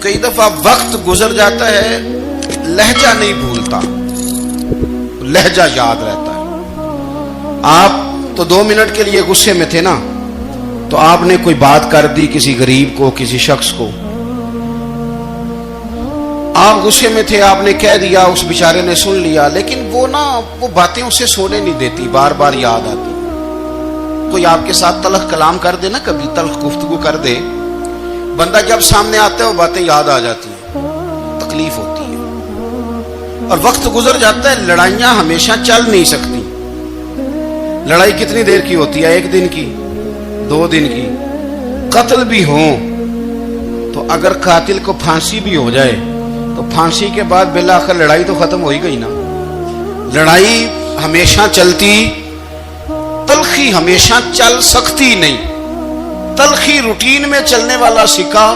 کئی دفعہ وقت گزر جاتا ہے، لہجہ نہیں بھولتا، لہجہ یاد رہتا ہے۔ آپ تو 2 منٹ کے لیے غصے میں تھے نا، تو آپ نے کوئی بات کر دی کسی غریب کو، کسی شخص کو، آپ غصے میں تھے، آپ نے کہہ دیا، اس بیچارے نے سن لیا، لیکن وہ باتیں اسے سونے نہیں دیتی، بار بار یاد آتی۔ کوئی آپ کے ساتھ تلخ کلام کر دے نا، کبھی تلخ گفتگو کر دے، بندہ جب سامنے آتا ہے وہ باتیں یاد آ جاتی ہیں، تکلیف ہوتی ہے، اور وقت گزر جاتا ہے۔ لڑائیاں ہمیشہ چل نہیں سکتی۔ لڑائی کتنی دیر کی ہوتی ہے؟ 1 دن کی، 2 دن کی۔ قتل بھی ہوں تو اگر قاتل کو پھانسی بھی ہو جائے تو پھانسی کے بعد بالآخر لڑائی تو ختم ہو ہی گئی نا۔ لڑائی ہمیشہ چلتی، تلخی ہمیشہ چل سکتی نہیں۔ تلخی روٹین میں چلنے والا سکہ،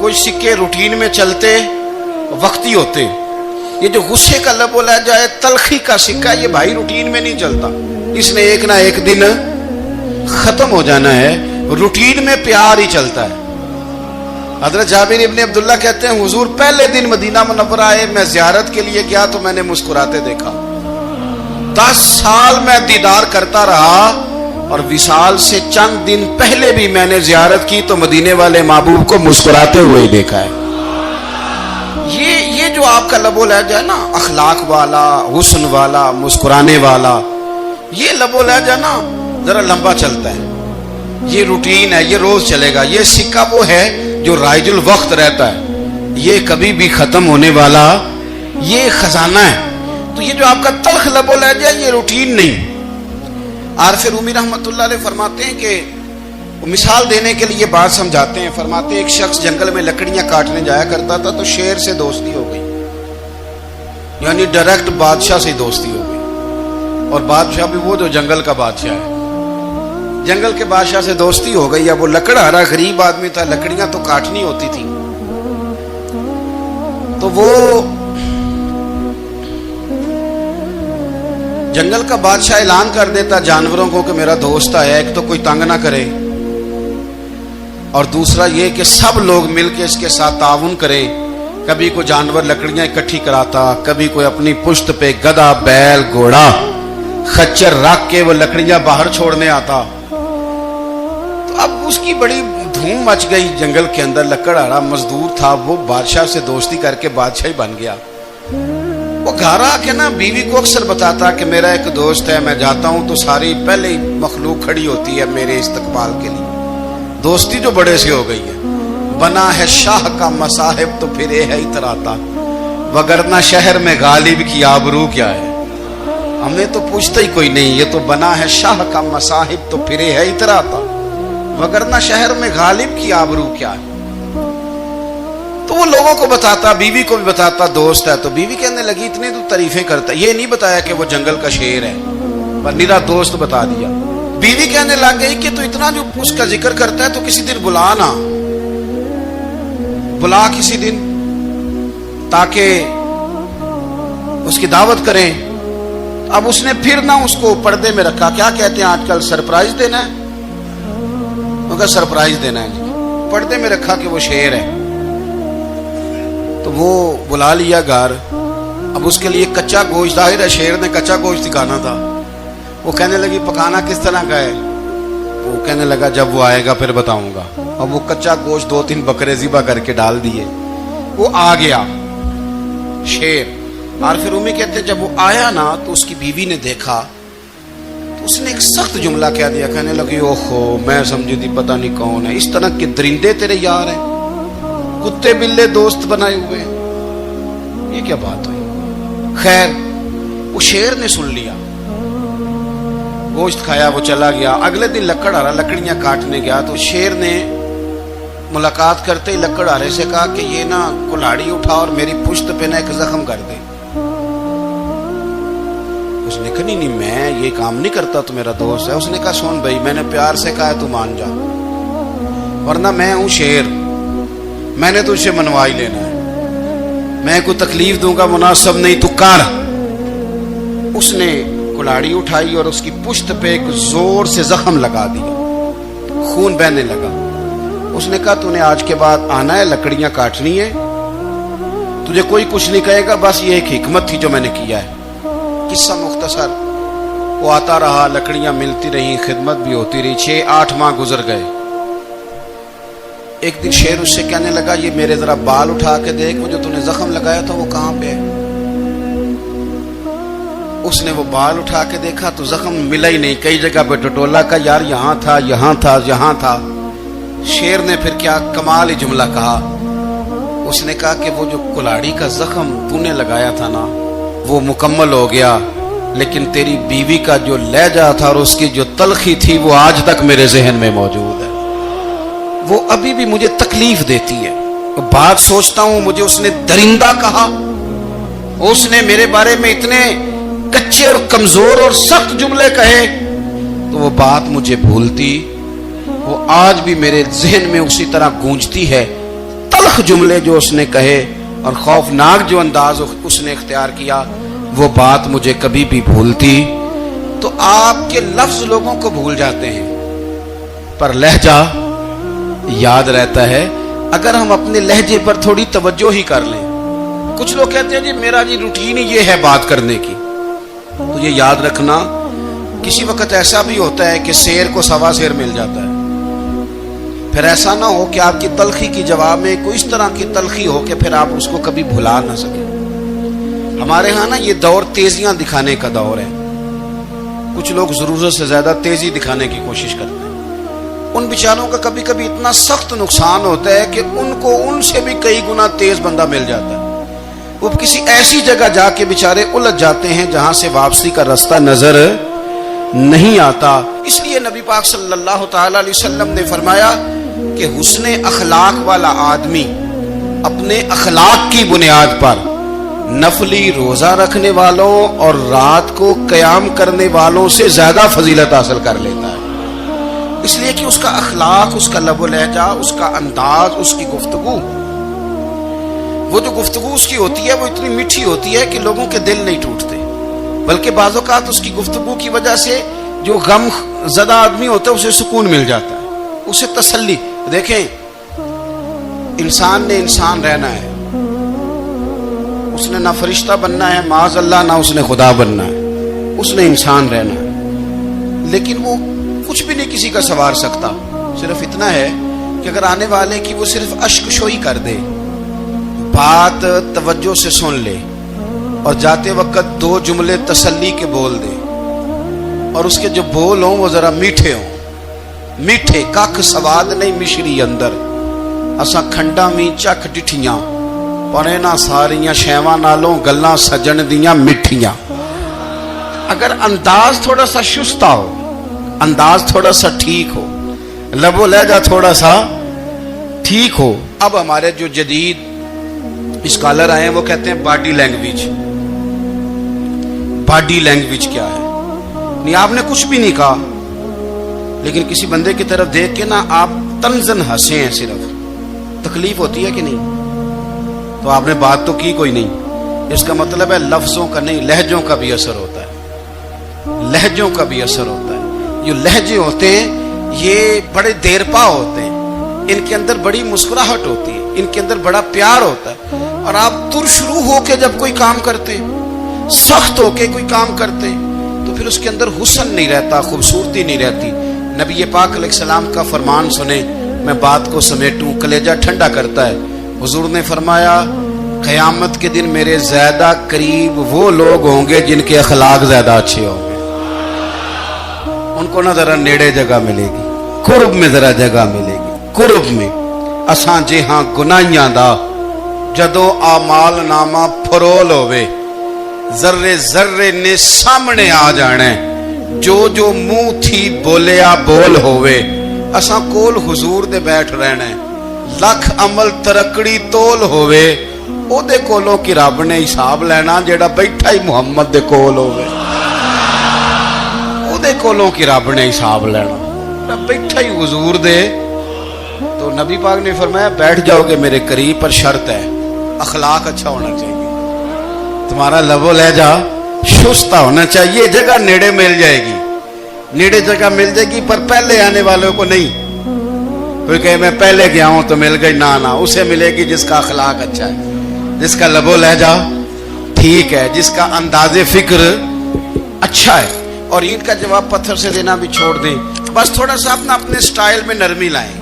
کچھ سکے روٹین میں چلتے وقتی ہوتے۔ یہ جو غصے کا لب و لہجہ ہے، تلخی کا سکہ، یہ بھائی روٹین میں نہیں چلتا، اس نے ایک نہ ایک دن ختم ہو جانا ہے۔ روٹین میں پیار ہی چلتا ہے۔ حضرت جابر ابن عبداللہ کہتے ہیں حضور پہلے دن مدینہ منورہ آئے، میں زیارت کے لیے گیا تو میں نے مسکراتے دیکھا۔ 10 سال میں دیدار کرتا رہا، اور وصال سے چند دن پہلے بھی میں نے زیارت کی تو مدینے والے محبوب کو مسکراتے ہوئے دیکھا ہے۔ یہ جو آپ کا لب و لہجہ ہے نا، اخلاق والا، حسن والا، مسکرانے والا، یہ لب و لہجہ نا ذرا لمبا چلتا ہے۔ یہ روٹین ہے، یہ روز چلے گا۔ یہ سکہ وہ ہے جو رائج الوقت رہتا ہے، یہ کبھی بھی ختم ہونے والا یہ خزانہ ہے۔ تو یہ جو آپ کا تلخ لب و لہجہ ہے، یہ روٹین نہیں۔ عارف رومی رحمۃ اللہ علیہ فرماتے ہیں کہ وہ مثال دینے کے لیے بات سمجھاتے ہیں، فرماتے ہیں ایک شخص جنگل میں لکڑیاں کاٹنے جایا کرتا تھا تو شیر سے دوستی ہو گئی، یعنی ڈائریکٹ بادشاہ سے دوستی ہو گئی، اور بادشاہ بھی وہ جو جنگل کا بادشاہ ہے، جنگل کے بادشاہ سے دوستی ہو گئی۔ اب وہ لکڑہارا غریب آدمی تھا، لکڑیاں تو کاٹنی ہوتی تھی، تو وہ جنگل کا بادشاہ اعلان کر دیتا جانوروں کو کہ میرا دوست آیا، ایک تو کوئی تنگ نہ کرے، اور دوسرا یہ کہ سب لوگ مل کے اس کے ساتھ تعاون کریں۔ کبھی کوئی جانور لکڑیاں اکٹھی کراتا، کبھی کوئی اپنی پشت پہ گدھا، بیل، گھوڑا، خچر رکھ کے وہ لکڑیاں باہر چھوڑنے آتا۔ تو اب اس کی بڑی دھوم مچ گئی جنگل کے اندر۔ لکڑہارا مزدور تھا، وہ بادشاہ سے دوستی کر کے بادشاہ ہی بن گیا۔ وہ گھر آ کے نا بیوی کو اکثر بتاتا کہ میرا ایک دوست ہے، میں جاتا ہوں تو ساری پہلے ہی مخلوق کھڑی ہوتی ہے میرے استقبال کے لیے۔ دوستی جو بڑے سے ہو گئی ہے۔ بنا ہے شاہ کا مصاحب تو پھر یہ ہے اتراتا، وگرنہ شہر میں غالب کی آبرو کیا ہے۔ ہم نے تو پوچھتا ہی کوئی نہیں، یہ تو بنا ہے شاہ کا مصاحب تو پھر یہ ہے اتراتا، وگرنہ شہر میں غالب کی آبرو کیا ہے۔ تو وہ لوگوں کو بتاتا، بیوی کو بھی بتاتا دوست ہے، تو بیوی کہنے لگی اتنی تو تعریفیں کرتا ہے، یہ نہیں بتایا کہ وہ جنگل کا شیر ہے، پر میرا دوست بتا دیا۔ بیوی کہنے لگ گئی کہ تو اتنا جو اس کا ذکر کرتا ہے تو کسی دن بلا نا، بلا کسی دن تاکہ اس کی دعوت کریں۔ اب اس نے پھر نہ اس کو پردے میں رکھا، کیا کہتے ہیں آج کل، سرپرائز دینا ہے، مگر سرپرائز دینا ہے جی، پردے میں رکھا کہ وہ شیر ہے۔ تو وہ بلا لیا گھر۔ اب اس کے لیے کچا گوشت، ظاہر ہے شیر نے کچا گوشت دکھانا تھا۔ وہ کہنے لگی پکانا کس طرح کا ہے؟ وہ کہنے لگا جب وہ آئے گا پھر بتاؤں گا۔ اب وہ کچا گوشت 2-3 بکرے ذبح کر کے ڈال دیے، وہ آ گیا شیر۔ عارف رومی کہتے ہیں جب وہ آیا نا تو اس کی بیوی نے دیکھا تو اس نے ایک سخت جملہ کہہ دیا، کہنے لگی اوہو میں سمجھی تھی پتہ نہیں کون ہے، اس طرح کے درندے تیرے یار ہیں، کتے بلے دوست بنائے ہوئے ہیں، یہ کیا بات ہوئی؟ خیر وہ شیر نے سن لیا، گوشت کھایا، وہ چلا گیا۔ اگلے دن لکڑہارا لکڑیاں کاٹنے گیا تو شیر نے ملاقات کرتے ہی لکڑہارے سے کہا کہ یہ نا کلاڑی اٹھا اور میری پشت پہ نا ایک زخم کر دے۔ اس نے کہا نہیں میں یہ کام نہیں کرتا، تو میرا دوست ہے۔ اس نے کہا سن بھائی، میں نے پیار سے کہا ہے تو مان جا، ورنہ میں ہوں شیر، میں نے تجھ سے منوا ہی لینا ہے، میں کوئی تکلیف دوں گا مناسب نہیں، تو کر۔ اس نے کلاڑی اٹھائی اور اس کی پشت پہ ایک زور سے زخم لگا دیا، خون بہنے لگا۔ اس نے کہا تو نے آج کے بعد آنا ہے, لکڑیاں کاٹنی ہے, تجھے کوئی کچھ نہیں کہے گا, بس یہ ایک حکمت تھی جو میں نے کیا ہے. قصہ مختصر, وہ آتا رہا, لکڑیاں ملتی رہیں, خدمت بھی ہوتی رہی, 6-8 ماہ گزر گئے. ایک دن شیر اس سے کہنے لگا یہ میرے ذرا بال اٹھا کے دیکھ, وہ جو تو نے زخم لگایا تھا وہ کہاں پہ ہے. اس نے وہ بال اٹھا کے دیکھا تو زخم ملا ہی نہیں, کئی جگہ پہ ٹٹولا کا, یار یہاں تھا یہاں تھا یہاں تھا. شیر نے پھر کیا کمال ہی جملہ کہا, اس نے کہا کہ وہ جو کلاڑی کا زخم تو نے لگایا تھا نا وہ مکمل ہو گیا, لیکن تیری بیوی کا جو لہجہ تھا اور اس کی جو تلخی تھی وہ آج تک میرے ذہن میں موجود ہے, وہ ابھی بھی مجھے تکلیف دیتی ہے. بات سوچتا ہوں مجھے اس نے درندہ کہا, اس نے میرے بارے میں اتنے کچے اور کمزور اور سخت جملے کہے, تو وہ بات مجھے بھولتی, وہ آج بھی میرے ذہن میں اسی طرح گونجتی ہے. تلخ جملے جو اس نے کہے اور خوفناک جو انداز اس نے اختیار کیا, وہ بات مجھے کبھی بھی بھولتی. تو آپ کے لفظ لوگوں کو بھول جاتے ہیں پر لہجہ یاد رہتا ہے اگر ہم اپنے لہجے پر تھوڑی توجہ ہی کر لیں. کچھ لوگ کہتے ہیں جی میرا جی روٹین ہی یہ ہے بات کرنے کی, تو یہ یاد رکھنا کسی وقت ایسا بھی ہوتا ہے کہ شیر کو سوا شیر مل جاتا ہے. پھر ایسا نہ ہو کہ آپ کی تلخی کی جواب میں کوئی اس طرح کی تلخی ہو کہ پھر آپ اس کو کبھی بھلا نہ سکیں. ہمارے ہاں نا یہ دور تیزیاں دکھانے کا دور ہے, کچھ لوگ ضرورت سے زیادہ تیزی دکھانے کی کوشش کرتے ہیں. ان بیچاروں کا کبھی کبھی اتنا سخت نقصان ہوتا ہے کہ ان کو ان سے بھی کئی گنا تیز بندہ مل جاتا ہے. وہ کسی ایسی جگہ جا کے بیچارے الجھ جاتے ہیں جہاں سے واپسی کا راستہ نظر نہیں آتا. اس لیے نبی پاک صلی اللہ تعالی علیہ وسلم نے فرمایا کہ حسن اخلاق والا آدمی اپنے اخلاق کی بنیاد پر نفلی روزہ رکھنے والوں اور رات کو قیام کرنے والوں سے زیادہ فضیلت حاصل کر لیتا ہے. اس لیے کہ اس کا اخلاق, اس کا لب و لہجہ, اس کا انداز, اس کی گفتگو, وہ جو گفتگو اس کی ہوتی ہے وہ اتنی میٹھی ہوتی ہے کہ لوگوں کے دل نہیں ٹوٹتے, بلکہ بعض اوقات اس کی گفتگو کی وجہ سے جو غم زدہ آدمی ہوتا ہے اسے سکون مل جاتا ہے, اسے تسلی. دیکھیں انسان نے انسان رہنا ہے, اس نے نہ فرشتہ بننا ہے معاذ اللہ, نہ اس نے خدا بننا ہے, اس نے انسان رہنا ہے. لیکن وہ کچھ بھی نہیں کسی کا سنوار سکتا, صرف اتنا ہے کہ اگر آنے والے کی وہ صرف اشک شوئی کر دے, بات توجہ سے سن لے اور جاتے وقت 2 جملے تسلی کے بول دے, اور اس کے جو بول ہوں وہ ذرا میٹھے ہوں, میٹھے کھ سواد نہیں مشری اندر, اساں کھنڈا میں چکھ ڈٹھیاں پڑے نہ ساریاں شیواں نالوں گلاں سجن دیاں مٹھیاں. اگر انداز تھوڑا سا شستہ ہو, انداز تھوڑا سا ٹھیک ہو, لب و لہجہ تھوڑا سا ٹھیک ہو. اب ہمارے جو جدید اسکالر آئے ہیں وہ کہتے ہیں باڈی لینگویج. باڈی لینگویج کیا ہے؟ نہیں آپ نے کچھ بھی نہیں کہا, لیکن کسی بندے کی طرف دیکھ کے نا آپ تنزن ہنسے ہیں, صرف تکلیف ہوتی ہے کہ نہیں؟ تو آپ نے بات تو کی کوئی نہیں. اس کا مطلب ہے لفظوں کا نہیں, لہجوں کا بھی اثر ہوتا ہے, لہجوں کا بھی اثر ہوتا ہے. جو لہجے ہوتے ہیں یہ بڑے دیر پا ہوتے ہیں, ان کے اندر بڑی مسکراہٹ ہوتی ہے, ان کے اندر بڑا پیار ہوتا ہے. اور آپ ترشروح ہو کے جب کوئی کام کرتے, سخت ہو کے کوئی کام کرتے, تو پھر اس کے اندر حسن نہیں رہتا, خوبصورتی نہیں رہتی. نبی پاک علیہ السلام کا فرمان سنیں, میں بات کو سمیٹوں, کلیجہ ٹھنڈا کرتا ہے. حضور نے فرمایا قیامت کے دن میرے زیادہ قریب وہ لوگ ہوں گے جن کے اخلاق زیادہ اچھے ہوں گے. ان کو نہ ذرا نیڑے جگہ ملے گی, قرب میں ذرا جگہ ملے گی, قرب میں. اساں جے ہاں گناہیاں دا جدوں آمال نامہ پھرول ہوئے, ذرے ذرے نے سامنے آ جانے, جو جو منہ تھی بولیا بول ہوئے. اساں کول حضور دے بیٹھ رہنے, لکھ عمل ترکڑی تول ہوئے, او دے کولوں کی رب نے حساب لینا جیڑا بیٹھا ہی محمد دے کول ہوئے. او دے کولوں کی رب نے حساب لینا بیٹھا ہی حضور دے. تو نبی پاک نے فرمایا بیٹھ جاؤ گے میرے قریب, پر شرط ہے اخلاق اچھا ہونا چاہیے, تمہارا لب و لہجہ شستہ ہونا چاہیے. جگہ نیڑے مل جائے گی, نیڑے جگہ مل جائے گی, پر پہلے آنے والوں کو نہیں. کوئی کہے میں پہلے گیا ہوں تو مل گئی، نہ اسے ملے گی جس کا اخلاق اچھا ہے، جس کا لب و لہجہ ٹھیک ہے، جس کا انداز فکر اچھا ہے. اور عید کا جواب پتھر سے دینا بھی چھوڑ دیں، بس تھوڑا سا اپنے سٹائل میں نرمی لائیں،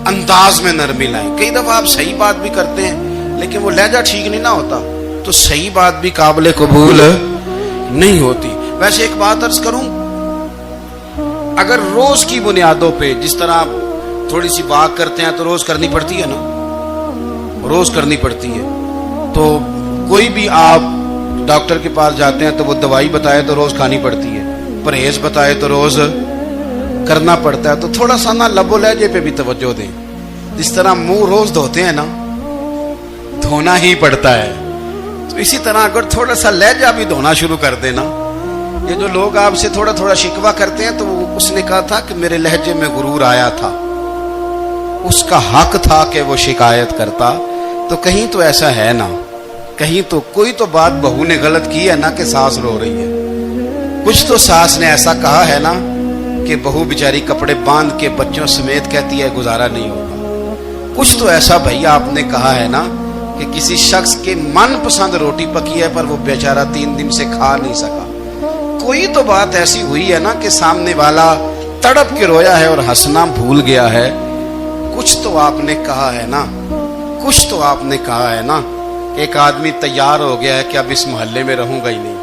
انداز میں نرمی لائیں. کئی دفعہ آپ صحیح بات بھی کرتے ہیں لیکن وہ لہجہ ٹھیک نہیں نہ ہوتا تو صحیح بات بھی قابل قبول نہیں ہوتی. ویسے ایک بات عرض کروں، اگر روز کی بنیادوں پہ جس طرح تھوڑی سی واک کرتے ہیں تو روز کرنی پڑتی ہے نا، روز کرنی پڑتی ہے. تو کوئی بھی آپ ڈاکٹر کے پاس جاتے ہیں تو وہ دوائی بتائے تو روز کھانی پڑتی ہے، پرہیز بتائے تو روز کرنا پڑتا ہے. تو تھوڑا سا نا لب و لہجے پہ بھی توجہ دیں. جس طرح منہ روز دھوتے ہیں نا، دھونا ہی پڑتا ہے، تو اسی طرح اگر تھوڑا سا لہجہ بھی دھونا شروع کر دینا. یہ جو لوگ آپ سے تھوڑا تھوڑا شکوہ کرتے ہیں تو اس نے کہا تھا کہ میرے لہجے میں غرور آیا تھا، اس کا حق تھا کہ وہ شکایت کرتا. تو کہیں تو ایسا ہے نا، کہیں تو کوئی تو بات بہو نے غلط کی ہے نا کہ ساس رو رہی ہے، کچھ تو ساس نے ایسا کہا ہے نا کہ بہو بیچاری کپڑے باندھ کے بچوں سمیت کہتی ہے گزارا نہیں ہوگا. کچھ تو ایسا بھائی آپ نے کہا ہے نا کہ کسی شخص کے من پسند روٹی پکی ہے پر وہ بیچارہ 3 دن سے کھا نہیں سکا. کوئی تو بات ایسی ہوئی ہے نا کہ سامنے والا تڑپ کے رویا ہے اور ہنسنا بھول گیا ہے. کچھ تو آپ نے کہا ہے نا، کچھ تو آپ نے کہا ہے نا کہ ایک آدمی تیار ہو گیا ہے کہ اب اس محلے میں رہوں گا ہی نہیں.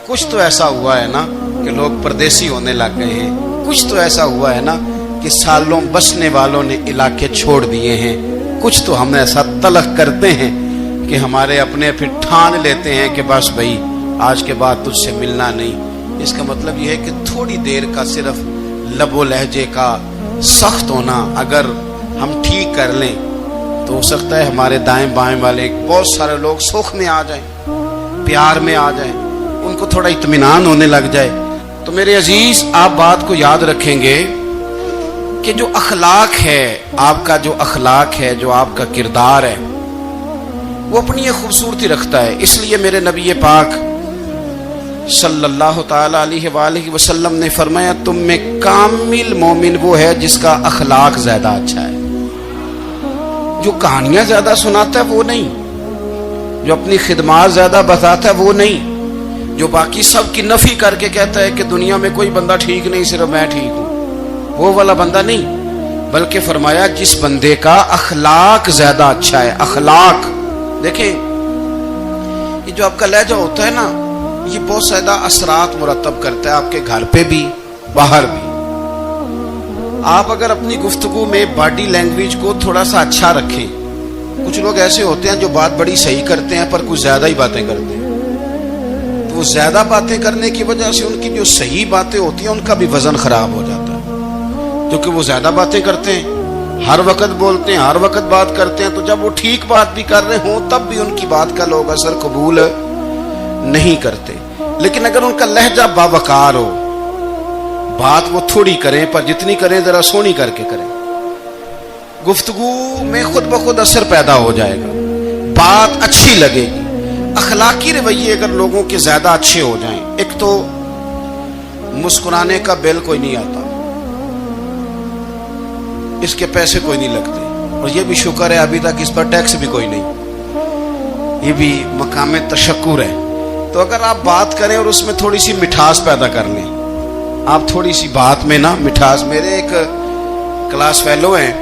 کچھ تو ایسا ہوا ہے نا کہ لوگ پردیسی ہونے لگ گئے ہیں. کچھ تو ایسا ہوا ہے نا کہ سالوں بسنے والوں نے علاقے چھوڑ دیے ہیں. کچھ تو ہم ایسا تلخ کرتے ہیں کہ ہمارے اپنے پھر ٹھان لیتے ہیں کہ بس بھائی آج کے بعد تجھ سے ملنا نہیں. اس کا مطلب یہ ہے کہ تھوڑی دیر کا صرف لب و لہجے کا سخت ہونا اگر ہم ٹھیک کر لیں تو ہو سکتا ہے ہمارے دائیں بائیں والے بہت سارے لوگ سوکھ میں آ جائیں، پیار میں آ جائیں، ان کو تھوڑا اطمینان ہونے لگ جائے. تو میرے عزیز آپ بات کو یاد رکھیں گے کہ جو اخلاق ہے، آپ کا جو اخلاق ہے، جو آپ کا کردار ہے، وہ اپنی ایک خوبصورتی رکھتا ہے. اس لیے میرے نبی پاک صلی اللہ تعالی علیہ وآلہ وسلم نے فرمایا تم میں کامل مومن وہ ہے جس کا اخلاق زیادہ اچھا ہے. جو کہانیاں زیادہ سناتا ہے وہ نہیں، جو اپنی خدمات زیادہ بتاتا ہے وہ نہیں، جو باقی سب کی نفی کر کے کہتا ہے کہ دنیا میں کوئی بندہ ٹھیک نہیں صرف میں ٹھیک ہوں، وہ والا بندہ نہیں. بلکہ فرمایا جس بندے کا اخلاق زیادہ اچھا ہے. اخلاق دیکھیں، یہ جو آپ کا لہجہ ہوتا ہے نا یہ بہت زیادہ اثرات مرتب کرتا ہے آپ کے گھر پہ بھی باہر بھی. آپ اگر اپنی گفتگو میں باڈی لینگویج کو تھوڑا سا اچھا رکھیں. کچھ لوگ ایسے ہوتے ہیں جو بات بڑی صحیح کرتے ہیں پر کچھ زیادہ ہی باتیں کرتے ہیں. تو وہ زیادہ باتیں کرنے کی وجہ سے ان کی جو صحیح باتیں ہوتی ہیں ان کا بھی وزن خراب ہو جاتا ہے، کیونکہ وہ زیادہ باتیں کرتے ہیں، ہر وقت بولتے ہیں، ہر وقت بات کرتے ہیں. تو جب وہ ٹھیک بات بھی کر رہے ہوں تب بھی ان کی بات کا لوگ اثر قبول نہیں کرتے. لیکن اگر ان کا لہجہ باوقار ہو، بات وہ تھوڑی کریں پر جتنی کریں ذرا سونی کر کے کریں، گفتگو میں خود بخود اثر پیدا ہو جائے گا، بات اچھی لگے گی. اخلاقی رویے اگر لوگوں کے زیادہ اچھے ہو جائیں، ایک تو مسکرانے کا بل کوئی نہیں آتا، اس کے پیسے کوئی نہیں لگتے، اور یہ بھی شکر ہے ابھی تک اس پر ٹیکس بھی کوئی نہیں، یہ بھی مقام تشکر ہے. تو اگر آپ بات کریں اور اس میں تھوڑی سی مٹھاس پیدا کر لیں، آپ تھوڑی سی بات میں نا مٹھاس. میرے ایک کلاس فیلو ہیں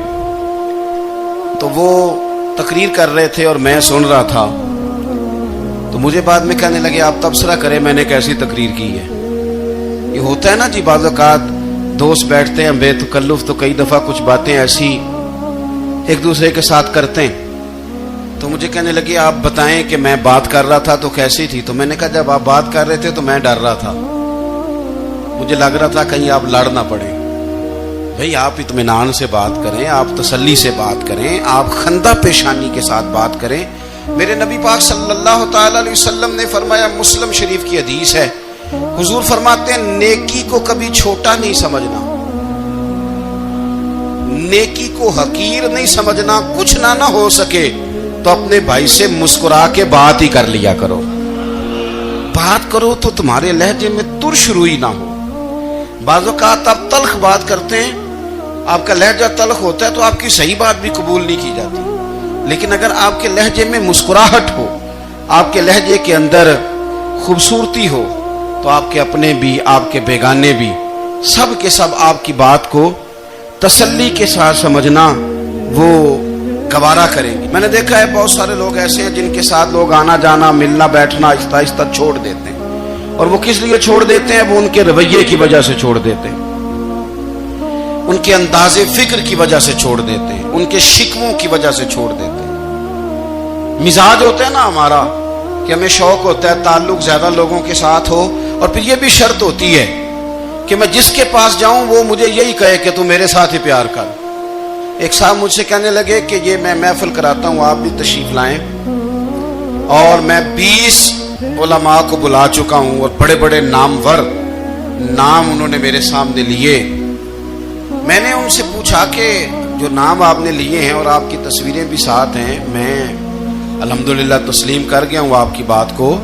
تو وہ تقریر کر رہے تھے اور میں سن رہا تھا، تو مجھے بعد میں کہنے لگے آپ تبصرہ کریں میں نے کیسی تقریر کی ہے. یہ ہوتا ہے نا جی، بعض اوقات دوست بیٹھتے ہیں بے تکلف تو کئی دفعہ کچھ باتیں ایسی ایک دوسرے کے ساتھ کرتے ہیں. تو مجھے کہنے لگے آپ بتائیں کہ میں بات کر رہا تھا تو کیسی تھی. تو میں نے کہا جب آپ بات کر رہے تھے تو میں ڈر رہا تھا، مجھے لگ رہا تھا کہیں آپ لڑ نہ پڑیں. بھئی آپ اطمینان سے بات کریں، آپ تسلی سے بات کریں، آپ خندہ پیشانی کے ساتھ بات کریں. میرے نبی پاک صلی اللہ تعالی علیہ وسلم نے فرمایا، مسلم شریف کی حدیث ہے، حضور فرماتے ہیں نیکی کو کبھی چھوٹا نہیں سمجھنا، نیکی کو حقیر نہیں سمجھنا. کچھ نہ ہو سکے تو اپنے بھائی سے مسکرا کے بات ہی کر لیا کرو. بات کرو تو تمہارے لہجے میں ترش روئی نہ ہو. بعض اوقات آپ تلخ بات کرتے ہیں، آپ کا لہجہ تلخ ہوتا ہے تو آپ کی صحیح بات بھی قبول نہیں کی جاتی، لیکن اگر آپ کے لہجے میں مسکراہٹ ہو، آپ کے لہجے کے اندر خوبصورتی ہو، تو آپ کے اپنے بھی، آپ کے بیگانے بھی، سب کے سب آپ کی بات کو تسلی کے ساتھ سمجھنا وہ گوارا کریں گے۔ میں نے دیکھا ہے بہت سارے لوگ ایسے ہیں جن کے ساتھ لوگ آنا جانا، ملنا بیٹھنا آہستہ آہستہ چھوڑ دیتے ہیں، اور وہ کس لیے چھوڑ دیتے ہیں؟ وہ ان کے رویے کی وجہ سے چھوڑ دیتے ہیں، ان کے انداز فکر کی وجہ سے چھوڑ دیتے ہیں، ان کے شکووں کی وجہ سے چھوڑ دیتے ہیں۔ مزاج ہوتا ہے نا ہمارا کہ ہمیں شوق ہوتا ہے تعلق زیادہ لوگوں کے ساتھ ہو، اور پھر یہ بھی شرط ہوتی ہے کہ میں جس کے پاس جاؤں وہ مجھے یہی کہے کہ تو میرے ساتھ ہی پیار کر۔ ایک صاحب مجھ سے کہنے لگے کہ یہ میں محفل کراتا ہوں، آپ بھی تشریف لائیں، اور میں 20 علماء کو بلا چکا ہوں، اور بڑے بڑے نامور نام انہوں نے میرے سامنے لیے۔ میں نے ان سے پوچھا کہ جو نام آپ نے لیے ہیں اور آپ کی تصویریں بھی ساتھ ہیں، میں الحمدللہ تسلیم کر گیا ہوں آپ کی بات کو،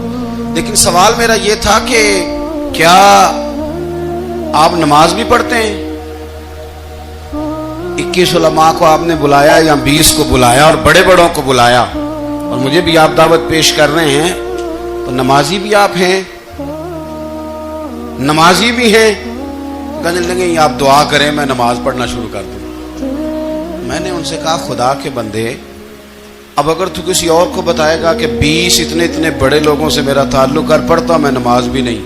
لیکن سوال میرا یہ تھا کہ کیا آپ نماز بھی پڑھتے ہیں؟ 21 علماء کو آپ نے بلایا یا 20 کو بلایا اور بڑے بڑوں کو بلایا، اور مجھے بھی آپ دعوت پیش کر رہے ہیں، تو نمازی بھی آپ ہیں، نمازی بھی ہیں؟ کہنے لگے آپ دعا کریں میں نماز پڑھنا شروع کر دوں۔ میں نے ان سے کہا خدا کے بندے، اب اگر تو کسی اور کو بتائے گا کہ 20 اتنے بڑے لوگوں سے میرا تعلق کر پڑتا میں نماز بھی نہیں،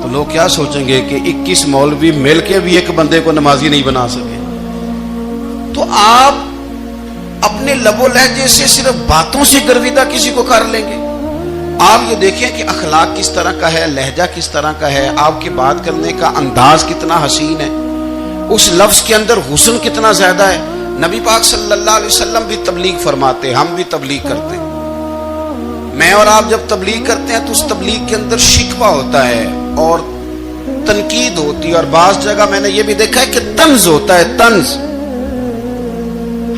تو لوگ کیا سوچیں گے کہ 21 مولوی مل کے بھی ایک بندے کو نمازی نہیں بنا سکے۔ تو آپ اپنے لب و لہجے سے صرف باتوں سے گرویدہ کسی کو کر لیں گے؟ آپ یہ دیکھیں کہ اخلاق کس طرح کا ہے، لہجہ کس طرح کا ہے، آپ کے بات کرنے کا انداز کتنا حسین ہے، اس لفظ کے اندر حسن کتنا زیادہ ہے۔ نبی پاک صلی اللہ علیہ وسلم بھی تبلیغ فرماتے، ہم بھی تبلیغ کرتے ہیں۔ میں اور آپ جب تبلیغ کرتے ہیں تو اس تبلیغ کے اندر شکوہ ہوتا ہے اور تنقید ہوتی ہے، اور بعض جگہ میں نے یہ بھی دیکھا ہے کہ طنز ہوتا ہے، طنز۔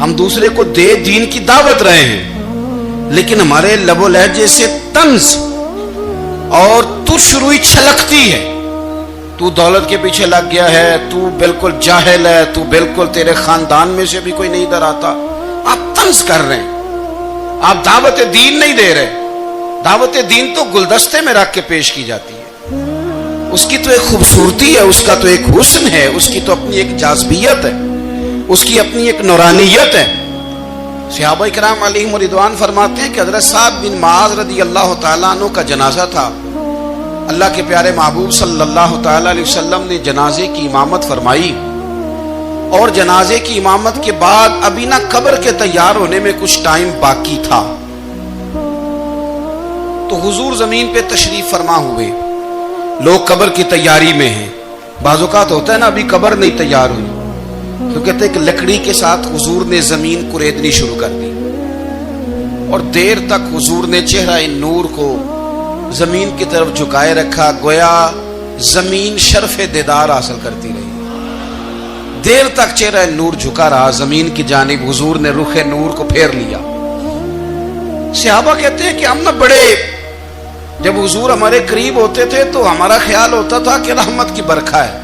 ہم دوسرے کو دین کی دعوت رہے ہیں، لیکن ہمارے لب و لہجے سے طنز اور تش روئی چھلکتی ہے۔ تو دولت کے پیچھے لگ گیا ہے، تو بالکل جاہل ہے، تو بالکل تیرے خاندان میں سے بھی کوئی نہیں ادھر آتا۔ آپ طنز کر رہے ہیں، آپ دعوت دین نہیں دے رہے۔ دعوت دین تو گلدستے میں رکھ کے پیش کی جاتی ہے، اس کی تو ایک خوبصورتی ہے، اس کا تو ایک حسن ہے، اس کی تو اپنی ایک جاذبیت ہے، اس کی اپنی ایک نورانیت ہے۔ صحابہ کرام علیہم رضوان فرماتے ہیں کہ حضرت سعد بن معاذ رضی اللہ تعالیٰ عنہ کا جنازہ تھا، اللہ کے پیارے محبوب صلی اللہ تعالیٰ علیہ وسلم نے جنازے کی امامت فرمائی، اور جنازے کی امامت کے بعد ابھی نہ قبر کے تیار ہونے میں کچھ ٹائم باقی تھا، تو حضور زمین پہ تشریف فرما ہوئے، لوگ قبر کی تیاری میں ہیں۔ بعض اوقات ہوتا ہے نا ابھی قبر نہیں تیار ہوئی، تو کہتے ہیں کہ لکڑی کے ساتھ حضور نے زمین کریدنی شروع کر دی، اور دیر تک حضور نے چہرہ نور کو زمین کی طرف جھکائے رکھا، گویا زمین شرف دیدار حاصل کرتی رہی۔ دیر تک چہرہ نور جھکا رہا زمین کی جانب، حضور نے رخ نور کو پھیر لیا۔ صحابہ کہتے ہیں کہ ہم نہ بڑے، جب حضور ہمارے قریب ہوتے تھے تو ہمارا خیال ہوتا تھا کہ رحمت کی برکھا ہے،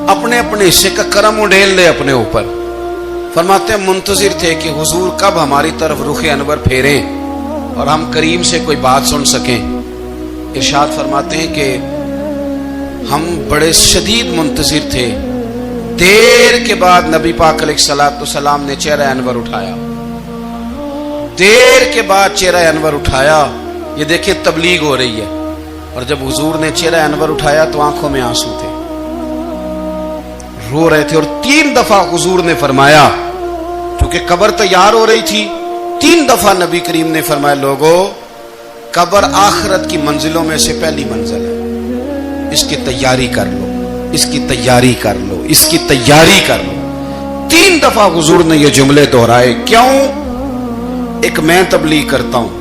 اپنے اپنے حصے کا کرم اڈھیل لے اپنے اوپر۔ فرماتے ہیں منتظر تھے کہ حضور کب ہماری طرف رخ انور پھیریں اور ہم کریم سے کوئی بات سن سکیں۔ ارشاد فرماتے ہیں کہ ہم بڑے شدید منتظر تھے، دیر کے بعد نبی پاک علیہ الصلوۃ والسلام نے چہرہ انور اٹھایا، دیر کے بعد چہرہ انور اٹھایا۔ یہ دیکھیں تبلیغ ہو رہی ہے، اور جب حضور نے چہرہ انور اٹھایا تو آنکھوں میں آنسو تھے، رو رہے تھے، اور 3 دفعہ حضور نے فرمایا، کیونکہ قبر تیار ہو رہی تھی، 3 دفعہ نبی کریم نے فرمایا لوگو قبر آخرت کی منزلوں میں سے پہلی منزل ہے، اس کی تیاری کر لو، اس کی تیاری کر لو، اس کی تیاری کر لو۔ 3 دفعہ حضور نے یہ جملے دہرائے۔ کیوں؟ ایک میں تبلیغ کرتا ہوں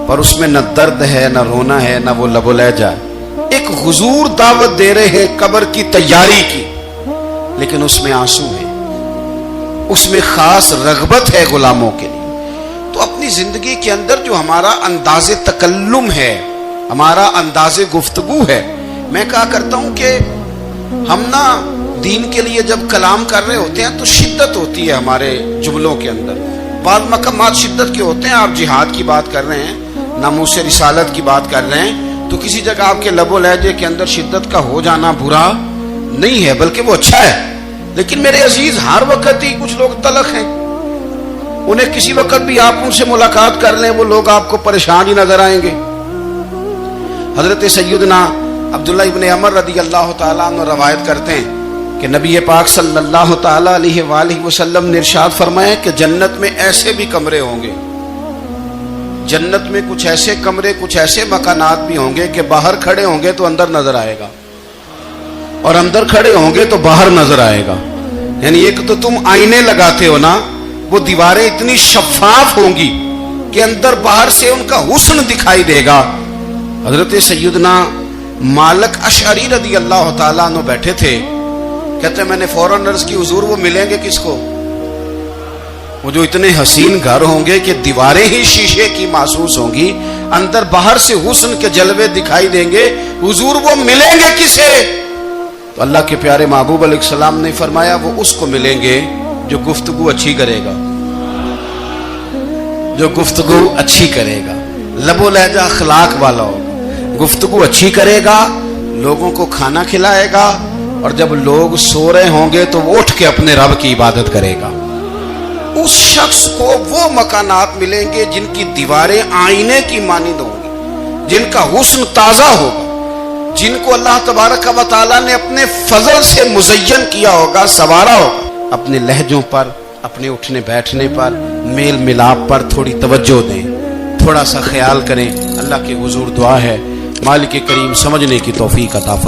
پر اس میں نہ درد ہے، نہ رونا ہے، نہ وہ لب و لہجہ ہے۔ ایک حضور دعوت دے رہے ہیں قبر کی تیاری کی، لیکن اس میں آنسو ہے، اس میں خاص رغبت ہے غلاموں کے لیے۔ تو اپنی زندگی کے اندر جو ہمارا انداز تکلم ہے، ہمارا انداز گفتگو ہے، میں کہا کرتا ہوں کہ ہم نا دین کے لیے جب کلام کر رہے ہوتے ہیں تو شدت ہوتی ہے ہمارے جملوں کے اندر. بعض مقامات شدت کے ہوتے ہیں. آپ جہاد کی بات کر رہے ہیں, ناموس رسالت کی بات کر رہے ہیں, تو کسی جگہ آپ کے لب و لہجے کے اندر شدت کا ہو جانا برا نہیں ہے, بلکہ وہ اچھا ہے. لیکن میرے عزیز, ہر وقت ہی کچھ لوگ تلخ ہیں. انہیں کسی وقت بھی آپ ان سے ملاقات کر لیں, وہ لوگ آپ کو پریشان ہی نظر آئیں گے. حضرت سیدنا عبداللہ ابن عمر رضی اللہ تعالیٰ عنہ روایت کرتے ہیں کہ نبی پاک صلی اللہ تعالیٰ علیہ وآلہ وسلم نے ارشاد فرمایا کہ جنت میں ایسے بھی کمرے ہوں گے, جنت میں کچھ ایسے کمرے, کچھ ایسے مکانات بھی ہوں گے کہ باہر کھڑے ہوں گے تو اندر نظر آئے گا, اور اندر کھڑے ہوں گے تو باہر نظر آئے گا. یعنی ایک تو تم آئینے لگاتے ہو نا, وہ دیواریں اتنی شفاف ہوں گی کہ اندر باہر سے ان کا حسن دکھائی دے گا. حضرت سیدنا مالک اشعری رضی اللہ تعالیٰ عنہ بیٹھے تھے, کہتے ہیں میں نے فوراً عرض کی حضور وہ ملیں گے کس کو؟ وہ جو اتنے حسین گھر ہوں گے کہ دیواریں ہی شیشے کی محسوس ہوں گی, اندر باہر سے حسن کے جلوے دکھائی دیں گے, حضور وہ ملیں گے کسے؟ تو اللہ کے پیارے محبوب علیہ السلام نے فرمایا وہ اس کو ملیں گے جو گفتگو اچھی کرے گا, جو گفتگو اچھی کرے گا, لب و لہجہ اخلاق والا ہوگا, گفتگو اچھی کرے گا, لوگوں کو کھانا کھلائے گا, اور جب لوگ سو رہے ہوں گے تو وہ اٹھ کے اپنے رب کی عبادت کرے گا. اس شخص کو وہ مکانات ملیں گے جن کی دیواریں آئینے کی مانند ہوں گی, جن کا حسن تازہ ہوگا, جن کو اللہ تبارک و تعالیٰ نے اپنے فضل سے مزین کیا ہوگا, سنوارا ہوگا. اپنے لہجوں پر, اپنے اٹھنے بیٹھنے پر, میل ملاپ پر تھوڑی توجہ دیں, تھوڑا سا خیال کریں. اللہ کے حضور دعا ہے مالک کریم سمجھنے کی توفیق عطا فرمائے.